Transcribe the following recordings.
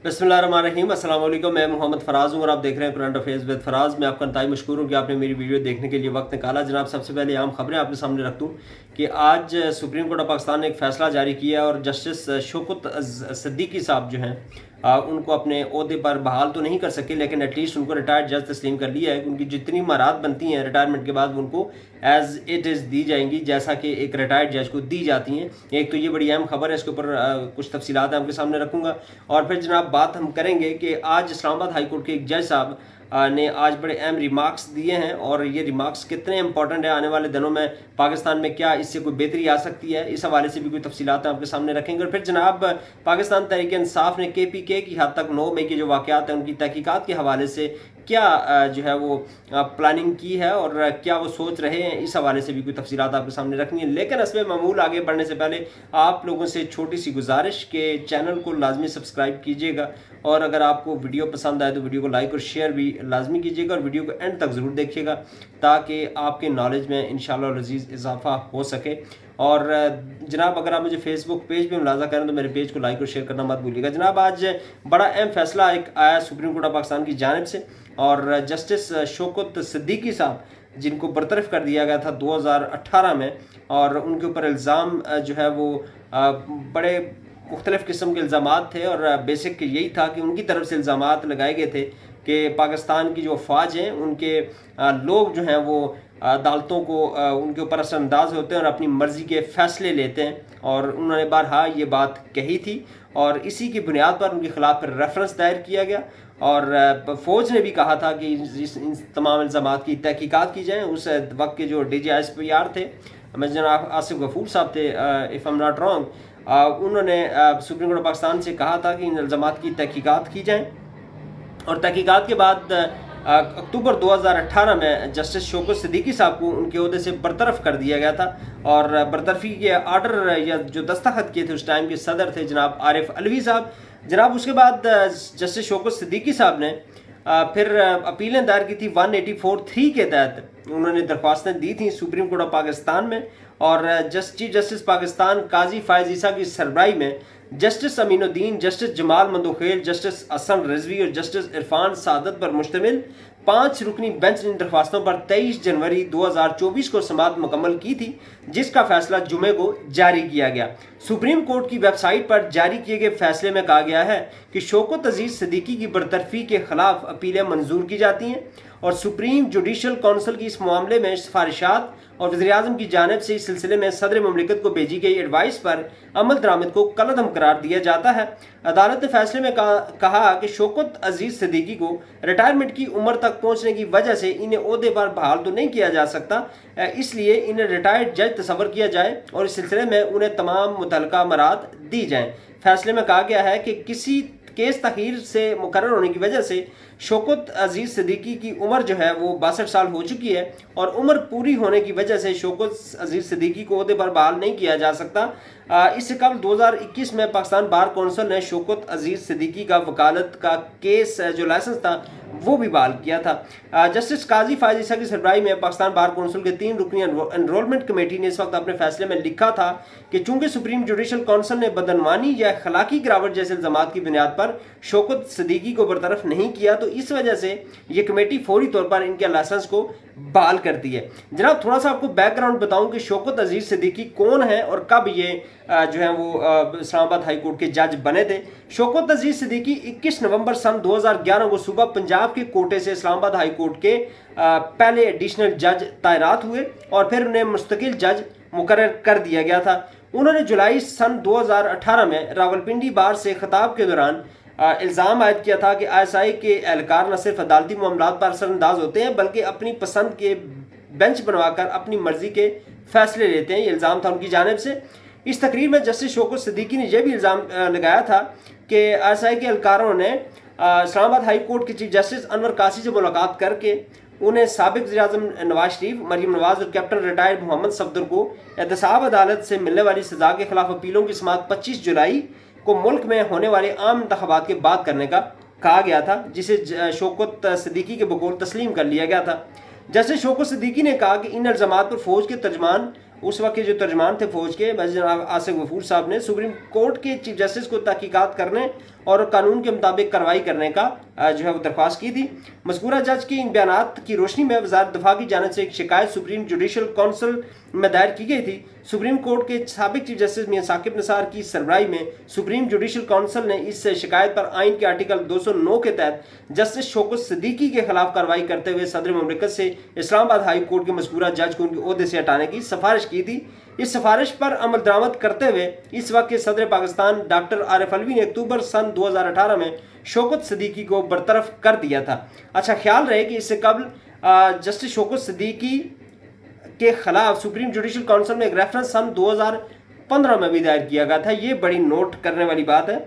बिस्मिल्लाहिर्रहमानिर्रहीम। अस्सलाम वालेकुम। मैं मोहम्मद फराज हूँ और आप देख रहे हैं करंट अफेयर्स विद फराज। मैं आपका इंतहाई मशकूर हूँ कि आपने मेरी वीडियो देखने के लिए वक्त निकाला। जनाब, सबसे पहले आम खबरें आपके सामने रख दूँ कि आज सुप्रीम कोर्ट ऑफ पाकिस्तान ने एक फ़ैसला जारी किया और जस्टिस शौकत सिद्दीकी साहब जो हैं उनको अपने ओहदे पर बहाल तो नहीं कर सके, लेकिन एटलीस्ट उनको रिटायर्ड जज तस्लीम कर लिया है। उनकी जितनी महारत बनती हैं रिटायरमेंट के बाद उनको एज इट इज़ दी जाएंगी, जैसा कि एक रिटायर्ड जज को दी जाती हैं। एक तो ये बड़ी अहम खबर है, इसके ऊपर कुछ तफसीलात आपके सामने रखूँगा। और फिर जनाब बात हम करेंगे कि आज इस्लामाबाद हाई कोर्ट के एक जज साहब ने आज बड़े अहम रिमार्क्स दिए हैं और ये रिमार्क्स कितने इंपॉर्टेंट है, आने वाले दिनों में पाकिस्तान में क्या इससे कोई बेहतरी आ सकती है, इस हवाले से भी कोई तफसीलात आपके सामने रखेंगे। और फिर जनाब पाकिस्तान तहरीक इंसाफ ने KPK की हद तक 9 मई के जो वाक़यात हैं उनकी तहकीकात के हवाले से क्या जो है वो प्लानिंग की है और क्या वो सोच रहे हैं, इस हवाले से भी कोई तफसीलात आपके सामने रखनी है। लेकिन इसमें मामूल आगे बढ़ने से पहले आप लोगों से छोटी सी गुजारिश के चैनल को लाजमी सब्सक्राइब कीजिएगा और अगर आपको वीडियो पसंद आए तो वीडियो को लाइक और शेयर भी लाजमी कीजिएगा और वीडियो को एंड तक ज़रूर देखिएगा ताकि आपके नॉलेज में इंशाअल्लाह लजीज़ इजाफा हो सके। और जनाब अगर आप मुझे फेसबुक पेज पे मुलाजा करें तो मेरे पेज को लाइक और शेयर करना मत भूलिएगा। जनाब आज बड़ा अहम फैसला एक आया सुप्रीम कोर्ट ऑफ पाकिस्तान की जानिब से और जस्टिस शौकत सिद्दीकी साहब जिनको बरतरफ कर दिया गया था 2018 में और उनके ऊपर इल्ज़ाम जो है वो बड़े मुख्तलिफ़ किस्म के इल्ज़ामात थे और बेसिक यही था कि उनकी तरफ से इल्ज़ामात लगाए गए थे कि पाकिस्तान की जो फ़ौज हैं उनके लोग जो हैं वो अदालतों को उनके ऊपर असरअंदाज होते हैं और अपनी मर्ज़ी के फ़ैसले लेते हैं और उन्होंने बारहा ये बात कही थी और इसी की बुनियाद पर उनके ख़िलाफ़ रेफरेंस दायर किया गया और फ़ौज ने भी कहा था कि इन तमाम इल्ज़ामात की तहकीकात की जाए। उस वक्त के जो DGISPR थे, जनाब आसिफ गफूर साहब थे, if I am not wrong, उन्होंने सुप्रीम कोर्ट ऑफ पाकिस्तान से कहा था कि इन इल्ज़ामात की तहकीकात की जाएँ और तहकीकात के बाद अक्टूबर 2018 में जस्टिस शौकत सिद्दीकी साहब को उनके ओहदे से बरतरफ कर दिया गया था और बरतरफी के आर्डर या जो दस्तखत किए थे उस टाइम के सदर थे जनाब आरिफ अलवी साहब। जनाब उसके बाद जस्टिस शौकत सिद्दीकी साहब ने फिर अपीलें दायर की थी 184(3) के तहत उन्होंने दरख्वास्तें दी थी सुप्रीम कोर्ट ऑफ पाकिस्तान में और चीफ जस्टिस पाकिस्तान काजी फायज ईसा की सरबराही में justice Aminuddin, justice Jamal Mandokhail, justice Hasan Rizvi और जस्टिस इरफान सादत पर मुश्तमिल 5 रुकनी बेंच ने दरख्वास्तों पर 23 जनवरी 2024 को समाअत मुकम्मल की थी, जिसका फैसला जुमे को जारी किया गया। सुप्रीम कोर्ट की वेबसाइट पर जारी किए गए फैसले में कहा गया है कि शौकत अजीज सिद्दीकी की बरतरफी के खिलाफ अपीलें मंजूर की जाती हैं और सुप्रीम जुडिशल काउंसिल की इस मामले में सिफारिशात और वज़ीर-ए-आज़म की जानिब से इस सिलसिले में सदर मुमलिकत को भेजी गई एडवाइस पर अमल दरामद को कलअदम करार दिया जाता है। अदालत ने फैसले में कहा कि शौकत अजीज सिद्दीकी को रिटायरमेंट की उम्र तक पहुंचने की वजह से इन्हें ओहदे पर बहाल तो नहीं किया जा सकता, इसलिए इन्हें रिटायर्ड जज तस्वर किया जाए और इस सिलसिले में उन्हें तमाम मुतल्लका मराहत दी जाएँ। फैसले में कहा गया है कि किसी केस तखीर से मुकर्रर होने की वजह से शौकत अजीज सिद्दीकी की उम्र जो है वो 62 साल हो चुकी है और उम्र पूरी होने की वजह से शौकत अजीज सिद्दीकी को ओहदे पर बहाल नहीं किया जा सकता। इससे कबल 2021 में पाकिस्तान बार कौंसिल ने शौकत अजीज सिद्दीकी का वकालत का केस जो लाइसेंस था वो भी बहाल किया था। जस्टिस काजी फायज ईसा की सरबराही में पाकिस्तान बार कौंसिल के 3 रुकनी एनरोलमेंट कमेटी ने इस वक्त अपने फैसले में लिखा था कि चूंकि सुप्रीम जुडिशल काउंसिल ने बदनवानी या अखलाकी गिरावट जैसे इल्जामात की बुनियाद पर शौकत सिद्दीकी को बरतरफ नहीं किया तो इस वजह से ये कमेटी फौरी तौर पर इनके लाइसेंस को बहाल करती है। जनाब थोड़ा सा आपको बैकग्राउंड बताऊं कि शौकत अजीज सिद्दीकी कौन है और कब ये जो है वो इस्लामाबाद हाई कोर्ट के जज बने थे। शौकत अजीज सिद्दीकी 21 नवंबर सन 2011 को सुबह पंजाब के कोटे से इस्लामाबाद हाई कोर्ट के पहले एडिशनल जज तैनात हुए और फिर उन्हें मुस्तकिल जज मुकर्रर कर दिया गया था। उन्होंने जुलाई सन 2018 में रावलपिंडी बार से खिताब के दौरान इल्ज़ाम आयद किया था कि ISI के एहलकार न सिर्फ अदालती मामलात पर असरअंदाज होते हैं बल्कि अपनी पसंद के बेंच बनवाकर अपनी मर्जी के फैसले लेते हैं। ये इल्ज़ाम था उनकी जानिब से। इस तकरीर में जस्टिस शौकत सिद्दीकी ने यह भी इल्ज़ाम लगाया था कि ISI के एहलकारों ने इस्लामाबाद हाई कोर्ट के चीफ जस्टिस अनवर कासी से मुलाकात करके उन्हें साबिक वज़ीर-ए-आज़म नवाज शरीफ, मरीम नवाज और कैप्टन रिटायर्ड मोहम्मद सफदर को एहतसाब अदालत से मिलने वाली सजा के खिलाफ अपीलों की समाअत 25 जुलाई को मुल्क में होने वाले आम इंतखाबात के बाद करने का कहा गया था, जिसे शौकत सिद्दीकी के बकौल तस्लीम कर लिया गया था। जस्टिस शौकत सिद्दीकी ने कहा कि इन इल्ज़ामात पर फौज के तर्जमान उस वक्त के जो तर्जमान थे फौज के जनाब आसिफ गफूर साहब ने सुप्रीम कोर्ट के चीफ जस्टिस को तहकीकात करने और कानून के मुताबिक कार्रवाई करने का जो है वो दरख्वास्त की थी। मज़कूरा जज की इन बयानात की रोशनी में वज़ारत दिफा की जानिब से एक शिकायत सुप्रीम जुडिशल काउंसिल में दायर की गई थी। सुप्रीम कोर्ट के साबिक चीफ जस्टिस मियां साकिब निसार की सरबराही में सुप्रीम जुडिशल काउंसिल ने इस शिकायत पर आइन के आर्टिकल 209 के तहत जस्टिस शौकत सिद्दीकी के खिलाफ कार्रवाई करते हुए सदर मुमलिकत से इस्लामाबाद हाई कोर्ट के मज़कूरा जज को उनके ओहदे से हटाने की सिफारिश की थी। इस सिफारिश पर अमल दरामद करते हुए इस वक्त के सदर पाकिस्तान डॉक्टर आरिफ अलवी ने अक्टूबर सन 2018 में शौकत सिद्दीकी को बरतरफ कर दिया था। अच्छा, ख्याल रहे कि इससे कबल जस्टिस शौकत सिद्दीकी के खिलाफ सुप्रीम जुडिशल काउंसिल में एक रेफरेंस सन 2015 में भी दायर किया गया था। ये बड़ी नोट करने वाली बात है।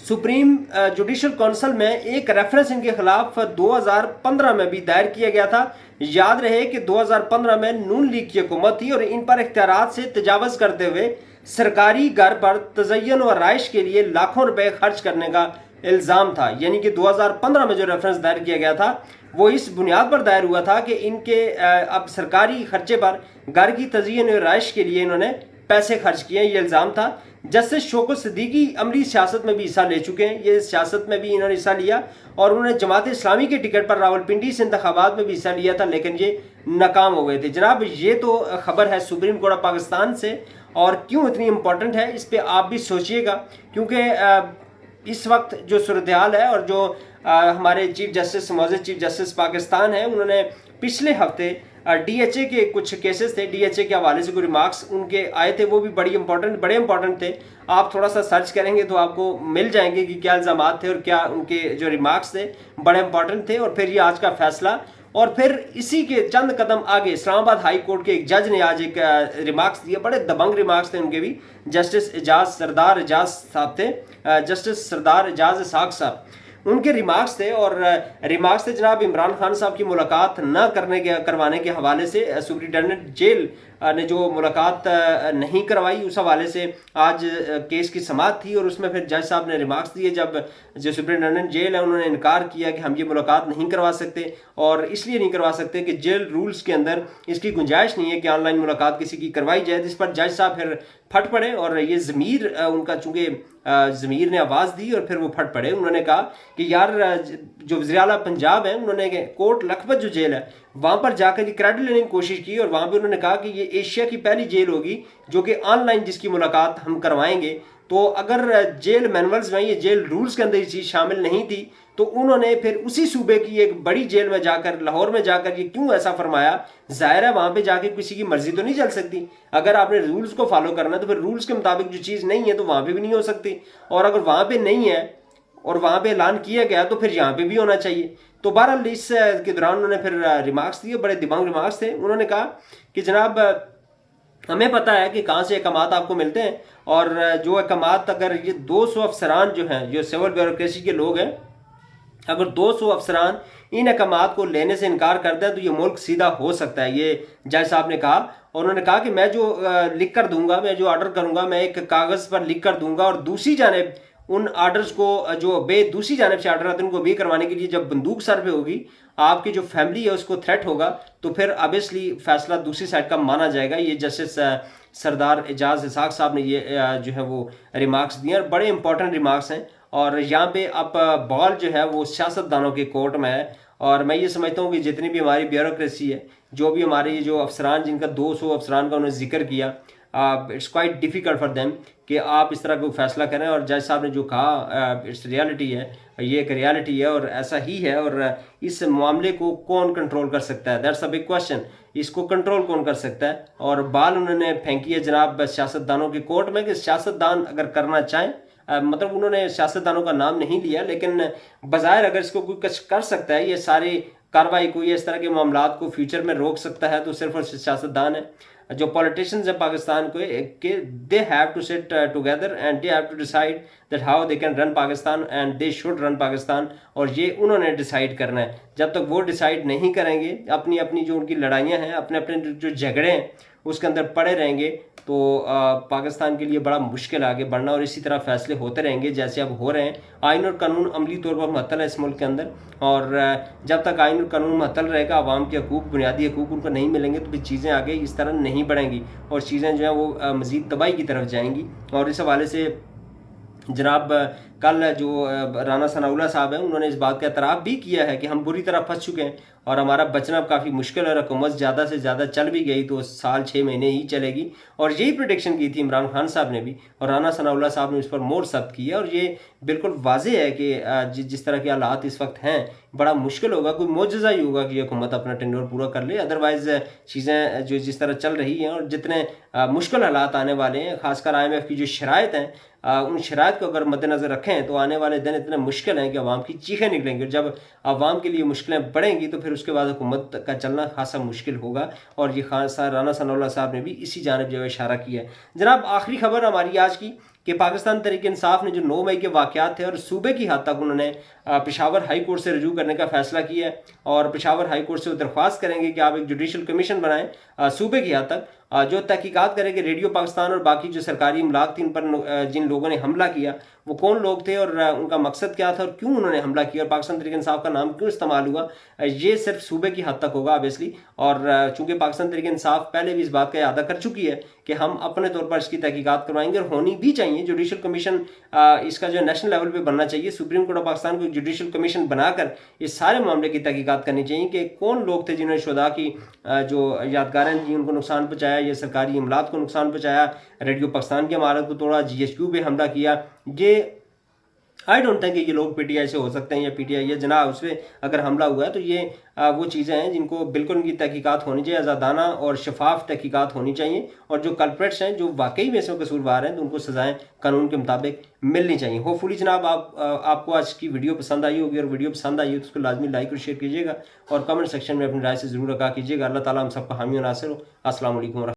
सुप्रीम जुडिशल काउंसिल में एक रेफरेंस इनके खिलाफ 2015 में भी दायर किया गया था। याद रहे कि 2015 में नून लीग की हुकूमत थी और इन पर इख्तियारात से तजावज़ करते हुए सरकारी घर पर तज़य्युन और राइश के लिए लाखों रुपए खर्च करने का इल्ज़ाम था। यानी कि 2015 में जो रेफरेंस दायर किया गया था वो इस बुनियाद पर दायर हुआ था कि इनके अब सरकारी खर्चे पर घर की तज़य्युन और राइश के लिए इन्होंने पैसे खर्च किए, ये इल्ज़ाम था। जस्टिस शौकत सिद्दीकी अमली सियासत में भी हिस्सा ले चुके हैं, ये सियासत में भी इन्होंने हिस्सा लिया और उन्होंने जमात इस्लामी के टिकट पर रावलपिंडी से इंतखाबात में भी हिस्सा लिया था, लेकिन ये नाकाम हो गए थे। जनाब, ये तो खबर है सुप्रीम कोर्ट ऑफ पाकिस्तान से, और क्यों इतनी इंपॉर्टेंट है इस पर आप भी सोचिएगा, क्योंकि इस वक्त जो सूरत हाल है और जो हमारे चीफ जस्टिस मौजूद चीफ जस्टिस पाकिस्तान है, उन्होंने पिछले हफ्ते DHA के कुछ केसेस थे, DHA के हवाले से कोई रिमार्क्स उनके आए थे, वो भी बड़े इंपॉर्टेंट थे। आप थोड़ा सा सर्च करेंगे तो आपको मिल जाएंगे कि क्या इल्ज़ामात थे और क्या उनके जो रिमार्क्स थे बड़े इंपॉर्टेंट थे। और फिर ये आज का फैसला, और फिर इसी के चंद कदम आगे इस्लामाबाद हाई कोर्ट के एक जज ने आज एक रिमार्क्स दिए, बड़े दबंग रिमार्क्स थे उनके भी। जस्टिस सरदार एजाज साहब थे, जस्टिस सरदार एजाज इसहाक साहब, उनके रिमार्क्स थे। और रिमार्क्स थे जनाब इमरान खान साहब की मुलाकात न करवाने के हवाले से। सुप्रिटेंडेंट जेल ने जो मुलाकात नहीं करवाई, उस हवाले से आज केस की समाअत थी और उसमें फिर जज साहब ने रिमार्क्स दिए। जब जो सुप्रिटेंडेंट जेल है उन्होंने इनकार किया कि हम ये मुलाकात नहीं करवा सकते, और इसलिए नहीं करवा सकते कि जेल रूल्स के अंदर इसकी गुंजाइश नहीं है कि ऑनलाइन मुलाकात किसी की करवाई जाए। जिस पर जज साहब फिर फट पड़े और ये ज़मीर उनका, चूँकि ज़मीर ने आवाज़ दी और फिर वो फट पड़े। उन्होंने कहा कि यार, जो वज़ीर आला पंजाब है, उन्होंने कोट लखपत जो जेल है वहाँ पर जाकर ये क्रेडिट लेने की कोशिश की और वहाँ पे उन्होंने कहा कि ये एशिया की पहली जेल होगी जो कि ऑनलाइन जिसकी मुलाकात हम करवाएंगे। तो अगर जेल मैनुअल्स में, ये जेल रूल्स के अंदर ये चीज़ शामिल नहीं थी, तो उन्होंने फिर उसी सूबे की एक बड़ी जेल में जाकर, लाहौर में जाकर ये क्यों ऐसा फरमाया। जाहिर है वहाँ पे जाके किसी की मर्जी तो नहीं चल सकती। अगर आपने रूल्स को फॉलो करना है तो फिर रूल्स के मुताबिक जो चीज़ नहीं है तो वहाँ पे भी नहीं हो सकती, और अगर वहाँ पे नहीं है और वहाँ पे ऐलान किया गया तो फिर यहाँ पे भी होना चाहिए। तो बहरहाल इस के दौरान उन्होंने फिर रिमार्क्स दिए, बड़े दिमाग रिमार्क्स थे। उन्होंने कहा कि जनाब, हमें पता है कि कहाँ से अहकामात आपको मिलते हैं, और जो अहकामात, अगर ये 200 अफसरान जो हैं, जो सिविल ब्यूरोक्रेसी के लोग हैं, अगर 200 अफसरान इन अहकामात को लेने से इनकार करते हैं तो ये मुल्क सीधा हो सकता है, ये जज साहब ने कहा। और उन्होंने कहा कि मैं जो लिख कर दूंगा, मैं जो ऑर्डर करूंगा, मैं एक कागज़ पर लिख कर दूंगा, और दूसरी जानिब उन आर्डर्स को, जो दूसरी जानिब से आर्डर आते हैं, उनको बे करवाने के लिए जब बंदूक सर पे होगी, आपकी जो फैमिली है उसको थ्रेट होगा, तो फिर ऑब्वियसली फैसला दूसरी साइड का माना जाएगा। ये जस्टिस सरदार एजाज इसहाक साहब ने ये जो है वो रिमार्क्स दिए, और बड़े इंपॉर्टेंट रिमार्क्स हैं। और यहाँ पे अब बॉल जो है वो सियासतदानों के कोर्ट में है, और मैं ये समझता हूँ कि जितनी भी हमारी ब्यूरोक्रेसी है, जो भी हमारे ये जो अफसरान, जिनका 200 अफसरान का उन्होंने जिक्र किया, it's quite difficult for them कि आप इस तरह का फैसला करें। और जज साहब ने जो कहा, इट्स रियलिटी है, ये एक रियलिटी है और ऐसा ही है। और इस मामले को कौन कंट्रोल कर सकता है, दैट्स अ बिग क्वेश्चन। इसको कंट्रोल कौन कर सकता है? और बाल उन्होंने फेंकी है जनाब सियासतदानों के कोर्ट में कि सियासतदान अगर करना चाहें, मतलब उन्होंने सियासतदानों का नाम नहीं लिया, लेकिन बज़ाहिर अगर इसको कोई कुछ कर सकता है, ये सारी कार्रवाई को, ये इस तरह के मामलात को फ्यूचर में रोक सकता है, तो सिर्फ और सियासतदान है। जो पॉलिटिशियंस हैं पाकिस्तान के they have to sit together and they have to decide that how they can run Pakistan and they should run Pakistan, और ये उन्होंने डिसाइड करना है। जब तक वो डिसाइड नहीं करेंगे, अपनी अपनी जो उनकी लड़ाइयाँ हैं, अपने अपने जो झगड़े हैं उसके अंदर पड़े रहेंगे, तो पाकिस्तान के लिए बड़ा मुश्किल आगे बढ़ना, और इसी तरह फैसले होते रहेंगे जैसे अब हो रहे हैं। आइन और कानून अमली तौर पर मुअत्तल है इस मुल्क के अंदर, और जब तक आइन और कानून मुअत्तल रहेगा, आवाम के हकूक़, बुनियादी हकूक़ उनको नहीं मिलेंगे, तो फिर चीज़ें आगे इस तरह नहीं बढ़ेंगी और चीज़ें जो हैं वो मज़ीद तबाही की तरफ जाएंगी। और इस हवाले से जनाब कल जो राना सनाउल्लाह साहब हैं उन्होंने इस बात का एतराफ़ भी किया है कि हम बुरी तरह फंस चुके हैं और हमारा बचना अब काफ़ी मुश्किल है। हुकूमत ज़्यादा से ज़्यादा चल भी गई तो साल 6 महीने ही चलेगी, और यही प्रोडिक्शन की थी इमरान खान साहब ने भी, और राना सनाउल्लाह साहब ने इस पर मोहर सख्त की है। और ये बिल्कुल वाज़ेह है कि जिस तरह के हालात इस वक्त हैं बड़ा मुश्किल होगा, कोई मोजज़ा ही होगा कि ये हुकूमत अपना टेन्योर पूरा कर ले। अदरवाइज़ चीज़ें जो जिस तरह चल रही हैं और जितने मुश्किल हालात आने वाले हैं, खासकर IMF की जो शराइत हैं, उन शराइत को अगर मद्देनज़र रखें तो आने वाले दिन इतने मुश्किल हैं कि अवाम की चीखें निकलेंगी। जब अवाम के लिए मुश्किलें बढ़ेंगी तो फिर उसके बाद हुकूमत का चलना खासा मुश्किल होगा, और ये खासा राना सनाउल्लाह साहब ने भी इसी जानिब जो है इशारा किया है। जनाब, आखिरी खबर हमारी आज की कि पाकिस्तान तहरीक इंसाफ ने जो 9 मई के वाक़यात थे और सूबे की हद तक उन्होंने पेशावर हाई कोर्ट से रजू करने का फैसला किया है, और पेशावर हाई कोर्ट से दरख्वास्त करेंगे कि आप एक जुडिशल कमीशन बनाएं सूबे की हद तक, जो तहकीकात करे कि रेडियो पाकिस्तान और बाकी जो सरकारी इमलाक थी इन पर जिन लोगों ने हमला किया वो कौन लोग थे और उनका मकसद क्या था और क्यों उन्होंने हमला किया और पाकिस्तान तहरीक इंसाफ का नाम क्यों इस्तेमाल हुआ। ये सिर्फ सूबे की हद तक होगा ऑब्वियसली, और चूंकि पाकिस्तान तहरीक इंसाफ पहले भी इस बात का इरादा कर चुकी है कि हम अपने तौर पर इसकी तहकीकात करवाएंगे, और होनी भी चाहिए। जुडिशल कमीशन इसका जो नेशनल लेवल पर बनना चाहिए, सुप्रीम कोर्ट ऑफ पाकिस्तान को जुडिशल कमीशन बनाकर इस सारे मामले की तहकीकात करनी चाहिए कि कौन लोग थे जिन्होंने शुदा की जो यादगारें थी उनको नुकसान पहुँचाया, ये सरकारी इमलात को नुकसान पहुँचाया, रेडियो पाकिस्तान की इमारत को तोड़ा, GHQ पे हमला किया। ये आई डोंट थिंक ये लोग PTI से हो सकते हैं या PTI या जनाब उस पर अगर हमला हुआ है तो ये वो चीज़ें हैं जिनको बिल्कुल उनकी तहकीकात होनी चाहिए, आज़ादाना और शफाफ तहकीकात होनी चाहिए, और जो कल्प्रेट्स हैं जो वाकई में इसमें कसूरवार हैं तो उनको सज़ाएं कानून के मुताबिक मिलनी चाहिए। होपफुली जनाब आपको आज की वीडियो पसंद आई होगी, और वीडियो पसंद आई हो तो उसको लाजमी लाइक और शेयर कीजिएगा, और कमेंट सेक्शन में अपनी राय से ज़रूर आगाह कीजिएगा। अल्लाह ताला हम सबका हामी और नासिर हो। अस्सलाम वालेकुम।